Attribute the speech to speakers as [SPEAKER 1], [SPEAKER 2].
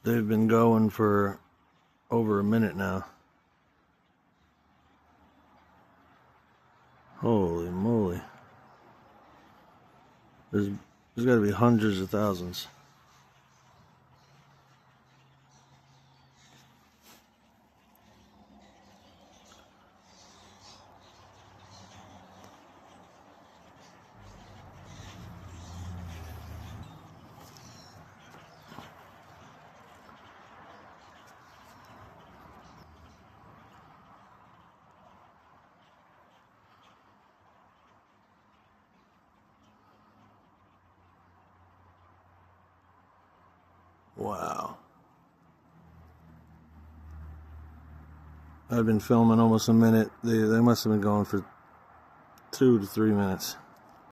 [SPEAKER 1] They've been going for over a minute now. Holy moly. There's got to be hundreds of thousands. Wow. I've been filming almost a minute. They must have been going for 2 to 3 minutes.